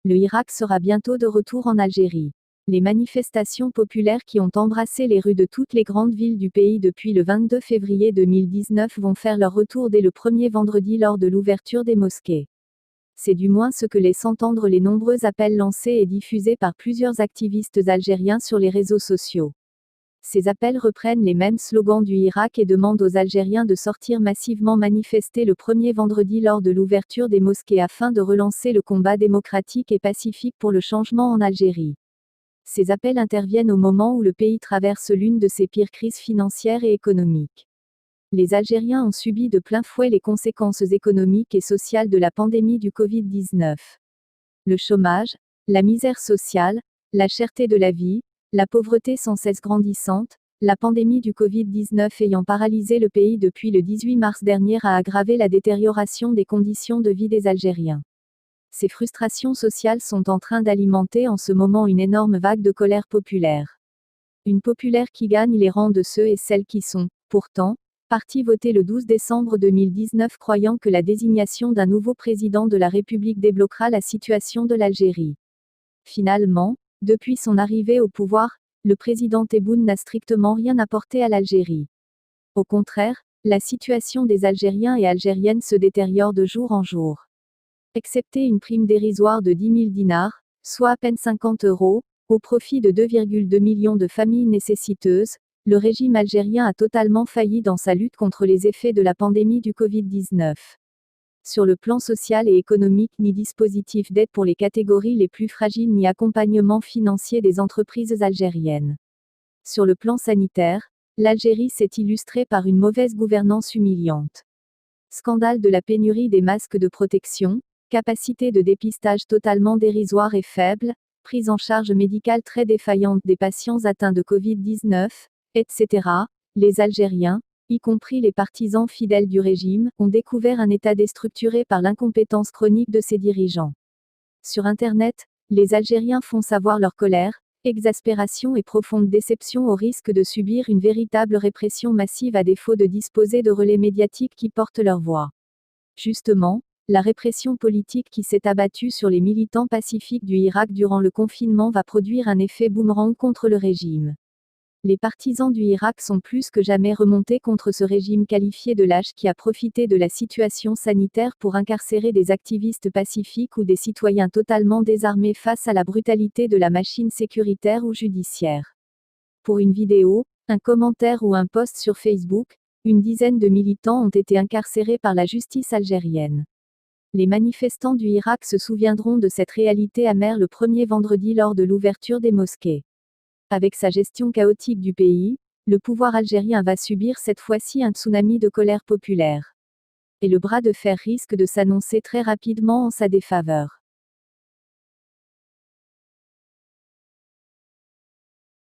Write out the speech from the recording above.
Le Irak sera bientôt de retour en Algérie. Les manifestations populaires qui ont embrassé les rues de toutes les grandes villes du pays depuis le 22 février 2019 vont faire leur retour dès le premier vendredi lors de l'ouverture des mosquées. C'est du moins ce que laissent entendre les nombreux appels lancés et diffusés par plusieurs activistes algériens sur les réseaux sociaux. Ces appels reprennent les mêmes slogans du Irak et demandent aux Algériens de sortir massivement manifester le premier vendredi lors de l'ouverture des mosquées afin de relancer le combat démocratique et pacifique pour le changement en Algérie. Ces appels interviennent au moment où le pays traverse l'une de ses pires crises financières et économiques. Les Algériens ont subi de plein fouet les conséquences économiques et sociales de la pandémie du Covid-19. Le chômage, la misère sociale, la cherté de la vie, la pauvreté sans cesse grandissante, la pandémie du Covid-19 ayant paralysé le pays depuis le 18 mars dernier a aggravé la détérioration des conditions de vie des Algériens. Ces frustrations sociales sont en train d'alimenter en ce moment une énorme vague de colère populaire. Une populaire qui gagne les rangs de ceux et celles qui sont, pourtant, partis voter le 12 décembre 2019 croyant que la désignation d'un nouveau président de la République débloquera la situation de l'Algérie. Finalement, depuis son arrivée au pouvoir, le président Tebboune n'a strictement rien apporté à l'Algérie. Au contraire, la situation des Algériens et Algériennes se détériore de jour en jour. Excepté une prime dérisoire de 10 000 dinars, soit à peine 50 €, au profit de 2,2 millions de familles nécessiteuses, le régime algérien a totalement failli dans sa lutte contre les effets de la pandémie du Covid-19. Sur le plan social et économique, ni dispositif d'aide pour les catégories les plus fragiles ni accompagnement financier des entreprises algériennes. Sur le plan sanitaire, l'Algérie s'est illustrée par une mauvaise gouvernance humiliante. Scandale de la pénurie des masques de protection, capacité de dépistage totalement dérisoire et faible, prise en charge médicale très défaillante des patients atteints de Covid-19, etc. Les Algériens, y compris les partisans fidèles du régime, ont découvert un État déstructuré par l'incompétence chronique de ses dirigeants. Sur Internet, les Algériens font savoir leur colère, exaspération et profonde déception au risque de subir une véritable répression massive à défaut de disposer de relais médiatiques qui portent leur voix. Justement, la répression politique qui s'est abattue sur les militants pacifiques du Irak durant le confinement va produire un effet boomerang contre le régime. Les partisans du Irak sont plus que jamais remontés contre ce régime qualifié de lâche qui a profité de la situation sanitaire pour incarcérer des activistes pacifiques ou des citoyens totalement désarmés face à la brutalité de la machine sécuritaire ou judiciaire. Pour une vidéo, un commentaire ou un post sur Facebook, une dizaine de militants ont été incarcérés par la justice algérienne. Les manifestants du Irak se souviendront de cette réalité amère le premier vendredi lors de l'ouverture des mosquées. Avec sa gestion chaotique du pays, le pouvoir algérien va subir cette fois-ci un tsunami de colère populaire. Et le bras de fer risque de s'annoncer très rapidement en sa défaveur.